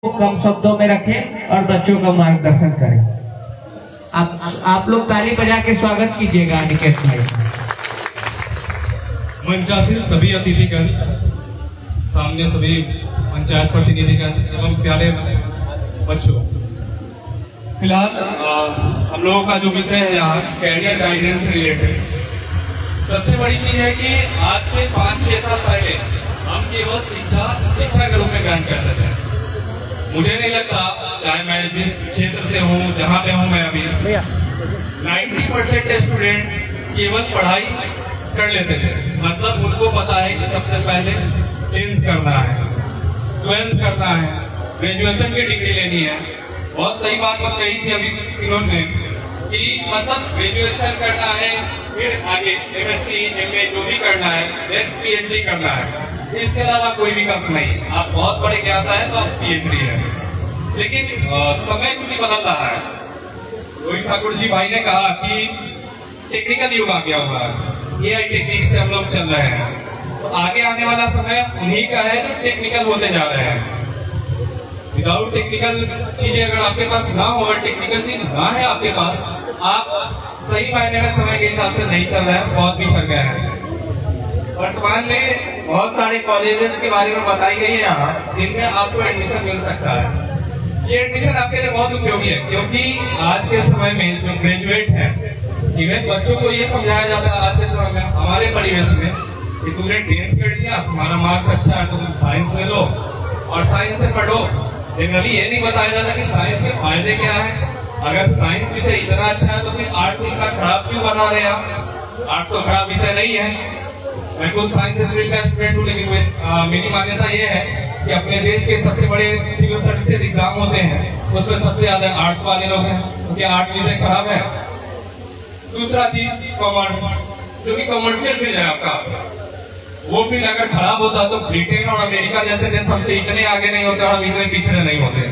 कम शब्दों में रखें और बच्चों का मार्गदर्शन करें। आप लोग ताली बजा के स्वागत कीजिएगा अनिकेत भाई। मंचासीन सभी अतिथिगण, सामने सभी पंचायत प्रतिनिधिगण एवं प्यारे बच्चों, फिलहाल हम लोगों का जो विषय है यहाँ कैरियर गाइडेंस से रिलेटेड। सबसे बड़ी चीज है कि आज से 5-6 साल पहले हम केवल शिक्षा के रूप में ग्रहण करते थे। मुझे नहीं लगता, चाहे मैं जिस क्षेत्र से हूँ, जहाँ पे हूँ मैं अभी, 90% स्टूडेंट केवल पढ़ाई कर लेते थे। मतलब उनको पता है कि सबसे पहले 10th करना है, 12th करना है, ग्रेजुएशन की डिग्री लेनी है। बहुत सही बात कही थी अभी इन्होंने कि मतलब ग्रेजुएशन करना है, फिर आगे MSc, MA जो भी करना है, फिर PhD करना है। इसके अलावा कोई विकल्प नहीं। आप बहुत बड़े ज्ञाता है तो आप PhD है। लेकिन समय चूंकि बदल रहा है, रोहित ठाकुर जी भाई ने कहा कि टेक्निकल युग आ गया हुआ है, AI टेक्निक से हम लोग चल रहे हैं, तो आगे आने वाला समय उन्हीं का है जो टेक्निकल होते जा रहे हैं। विदाउट टेक्निकल चीजें अगर आपके पास ना हो, अगर टेक्निकल चीज ना है आपके पास, आप सही मायने में समय के हिसाब से नहीं चल रहे हैं, बहुत पिछड़ गए हैं। वर्तमान में बहुत सारे कॉलेजेस के बारे में बताई गई है यहाँ, जिनमें आपको एडमिशन मिल सकता है। ये एडमिशन आपके लिए बहुत उपयोगी है, क्योंकि आज के समय में जो ग्रेजुएट है, इवन बच्चों को ये समझाया जाता है आज के समय में हमारे परिवेश में कि तुमने 10th कर लिया, तुम्हारा मार्क्स अच्छा है तो तुम साइंस ले लो और साइंस से पढ़ो। जनरली ये नहीं बताया जाता कि साइंस के फायदे क्या है। अगर साइंस विषय इतना अच्छा है तो फिर आर्ट्स इतना खराब क्यों बना रहे आप? आर्ट्स तो खराब विषय नहीं है। मैं खुद साइंस स्ट्रीम का स्टूडेंट हूँ, लेकिन मेरी मान्यता ये है कि अपने देश के सबसे बड़े सिविल सर्विसेज एग्जाम होते हैं, उसमें सबसे ज्यादा आर्ट्स वाले लोग हैं, क्योंकि आर्ट विषय खराब है। दूसरा चीज कॉमर्स, जो कि कॉमर्शियल फील्ड है आपका, वो फील्ड अगर खराब होता तो ब्रिटेन और अमेरिका जैसे देश हमसे इतने आगे नहीं होते और हम इतने पिछड़े नहीं होते।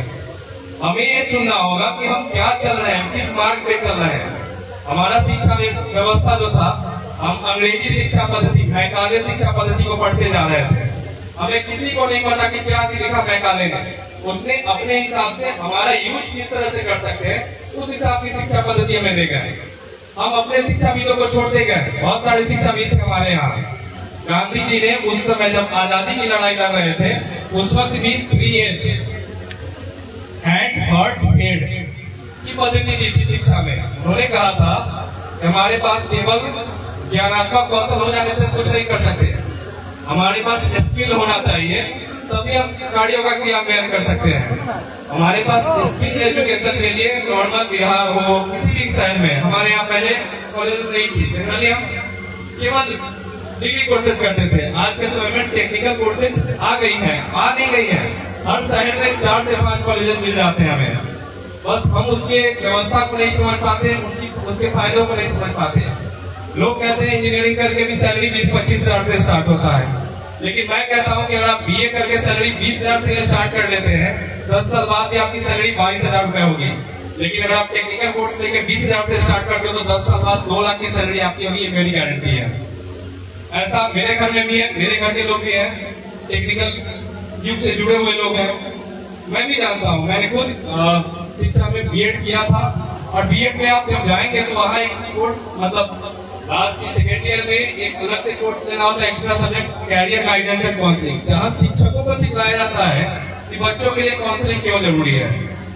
हमें ये चुनना होगा कि हम क्या चल रहे हैं, किस मार्ग पे चल रहे हैं। हमारा शिक्षा व्यवस्था जो था, हम अंग्रेजी शिक्षा पद्धति, मैकाले शिक्षा पद्धति को पढ़ते जा रहे थे। हमें किसी को नहीं पता कि क्या लिखा मैकाले ने। उसने अपने हिसाब से हमारा यूज किस तरह से कर सकते हैं, उस हिसाब की शिक्षा पद्धति हमें दे गए। हम अपने शिक्षाविदों को छोड़ते गए। बहुत सारे शिक्षाविद थे हमारे यहाँ। गांधी जी ने उस समय जब आजादी की लड़ाई लड़ रहे थे, उस वक्त भी 3H, हैंड, हार्ट, हेड की पद्धति दी थी शिक्षा में। उन्होंने कहा था कि हमारे पास केवल ज्ञानात्मक कौशल हो जाने से कुछ नहीं कर सकते, हमारे पास स्किल होना चाहिए, तभी हम कार्यों का क्रियान्वयन कर सकते हैं। हमारे पास स्किल एजुकेशन के लिए नॉर्मल बिहार हो, किसी भी शहर में हमारे यहाँ पहले कॉलेज नहीं थी। जनरली हम केवल डिग्री कोर्सेज करते थे। आज के समय में टेक्निकल कोर्सेज आ गई हैं, आ नहीं गई हैं। हर शहर में 4 से 5 कॉलेज मिल जाते हैं हमें। बस हम उसके व्यवस्था को नहीं समझ पाते, उसके फायदों को नहीं समझ पाते। लोग कहते हैं इंजीनियरिंग करके भी सैलरी 20-25 हजार से स्टार्ट होता है, लेकिन मैं कहता हूं कि अगर आप BA करके सैलरी 20 हजार से स्टार्ट कर लेते हैं, 10 साल बाद भी आपकी सैलरी 22 हजार रुपए होगी। लेकिन अगर आप टेक्निकल कोर्स लेके 20 हजार से स्टार्ट करते हो तो 10 साल बाद 2 लाख की सैलरी आपकी होगी, ये मेरी गारंटी है। ऐसा मेरे घर में भी है, मेरे घर के लोग भी हैं, टेक्निकल युग से जुड़े हुए लोग हैं। मैं भी जानता हूँ, मैंने खुद शिक्षा में B.Ed किया था, और B.Ed में आप जब जाएंगे तो वहाँ एक कोर्स, मतलब लास्ट सेकेंड ईयर में एक अलग से कोर्स लेना होता है, extra subject career guidance and counselling, जहाँ शिक्षकों को सिखाया जाता है कि बच्चों के लिए काउंसलिंग क्यों जरूरी है।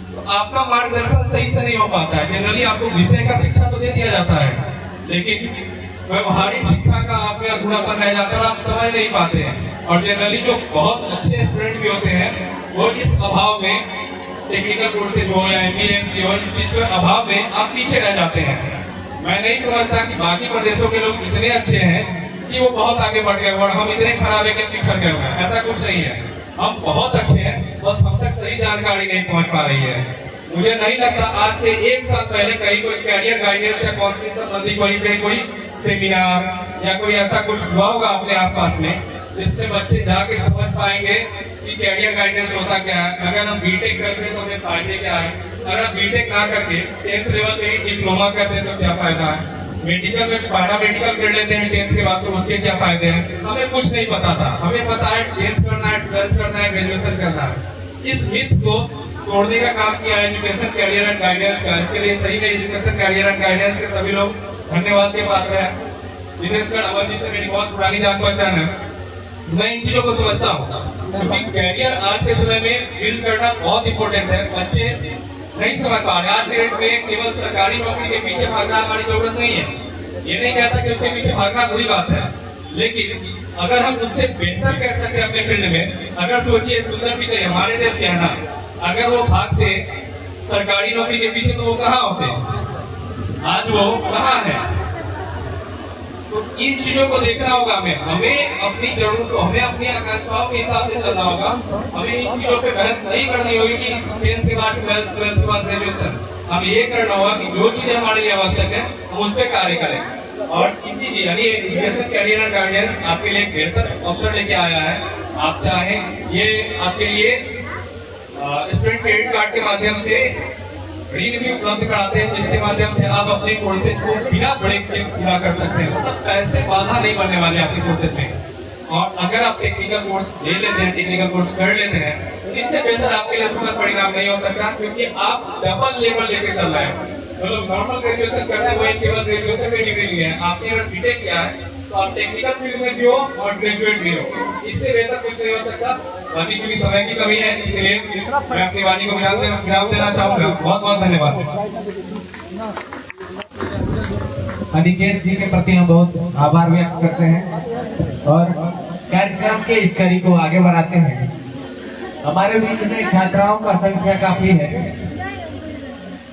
तो आपका मार्गदर्शन सही से नहीं हो पाता है। जनरली आपको विषय का शिक्षा तो दे दिया जाता है, लेकिन व्यवहारिक शिक्षा का आप में अधूरापन रह जाता है और आप समझ नहीं पाते हैं। और जनरली जो बहुत अच्छे स्टूडेंट भी होते हैं, वो इस अभाव में, टेक्निकल कोर्सेज हो या MBA हो, इस चीज के अभाव में आप पीछे रह जाते हैं। मैं नहीं समझता कि बाकी प्रदेशों के लोग इतने अच्छे हैं कि वो बहुत आगे बढ़ गए और हम इतने खराब है कि पिछड़ गए हैं। ऐसा कुछ नहीं है, हम बहुत अच्छे हैं, बस हम तक सही जानकारी नहीं पहुंच पा रही है। मुझे नहीं लगता आज से 1 साल पहले कहीं कोई कैरियर गाइडेंस या काउंसलिंग संबंधी कोई सेमिनार या कोई ऐसा कुछ हुआ होगा अपने आसपास में, जिससे बच्चे जाके समझ पाएंगे कि कैरियर गाइडेंस होता क्या है। अगर हम B.Tech करते हैं तो हमें फायदे क्या है, अगर आप B.Tech ना करके 10th लेवल पे ही डिप्लोमा करते हैं तो क्या फायदा है, मेडिकल में पैरा मेडिकल कर लेते हैं 10th के बाद तो उसके क्या फायदे हैं। हमें कुछ नहीं पता था, हमें पता है 10th करना है, 12th करना है, ग्रेजुएशन करना है। इस मिथ को तोड़ने का काम किया है एजुकेशन कैरियर एंड गाइडेंस का। इसके लिए सही में एजुकेशन कैरियर एंड गाइडेंस के सभी लोग धन्यवाद के पात्र हैं। विशेषकर अमर जी से मेरी बहुत पुरानी जान पहचान है, मैं इन चीजों को समझता हूँ, क्योंकि कैरियर आज के समय में बिल्ड करना बहुत इंपॉर्टेंट है। बच्चे नहीं समझ पा रहे आज के डेट में केवल सरकारी नौकरी के पीछे भागना हमारी जरूरत नहीं है। ये नहीं कहता कि उसके पीछे भागना बुरी बात है, लेकिन अगर हम उससे बेहतर कर सकते हैं अपने फील्ड में, अगर सोचिए सुंदर पिचाई हमारे देश के है ना, अगर वो भागते सरकारी नौकरी के पीछे तो वो कहाँ होते, आज वो कहाँ है। तो इन चीजों को देखना होगा हमें अपनी जरूरतों, हमें अपनी आकांक्षाओं के हिसाब से चलना होगा। हमें इन चीजों पे बहस नहीं करनी होगी कि 10th के बाद 12th के बाद ग्रेजुएशन। हम ये करना होगा कि जो चीजें हमारे लिए आवश्यक है हम उस पर कार्य करें। और इसीलिए यानी एजुकेशन कैरियर एंड गाइडेंस आपके लिए एक बेहतर अवसर लेके आया है। आप चाहें ये आपके लिए स्टूडेंट क्रेडिट कार्ड के माध्यम से ऋण भी उपलब्ध कराते हैं, जिसके माध्यम से आप अपने कोर्सेज को बिना ब्रेक के पूरा कर सकते हैं। मतलब पैसे बाधा नहीं बनने वाले आपके कोर्सेज में। और अगर आप टेक्निकल कोर्स ले लेते हैं, टेक्निकल कोर्स कर लेते हैं, इससे बेहतर आपके लिए सुखद परिणाम नहीं हो सकता, क्योंकि आप डबल लेवल लेके चल रहे हैं। जो लोग नॉर्मल ग्रेजुएशन करते हुए केवल ग्रेजुएशन में डिग्री लिए हैं, आपने अगर बीटेक किया है तो आप टेक्निकल फील्ड में भी हो और ग्रेजुएट भी हो। इससे बेहतर कुछ नहीं हो सकता। बाकी चूंकि समय की कमी है, इसलिए मैं अपनी वाणी को विराम देना चाहूंगा। बहुत बहुत धन्यवाद। अनिकेत जी के प्रति हम बहुत आभार व्यक्त करते हैं और कार्यक्रम के इस कड़ी को आगे बढ़ाते हैं। हमारे बीच में छात्राओं का संख्या काफी है।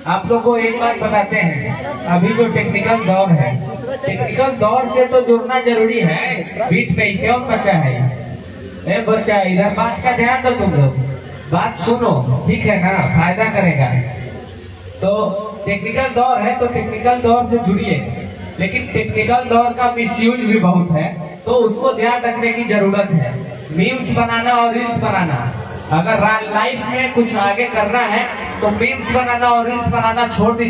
आप लोगों को एक बात बताते हैं, अभी जो टेक्निकल दौर है, टेक्निकल दौर से तो जुड़ना जरूरी है। बीच में क्यों बचा है बच्चा, इधर बात का ध्यान दो, तुम लोग बात सुनो, ठीक है ना, फायदा करेगा। तो टेक्निकल दौर है तो टेक्निकल दौर से जुड़िए, लेकिन टेक्निकल दौर का मिसयूज भी बहुत है, तो उसको ध्यान रखने की जरूरत है। मीम्स बनाना और रील्स बनाना, अगर लाइफ में कुछ आगे करना है तो मीम्स बनाना और रील्स बनाना छोड़ दीजिए।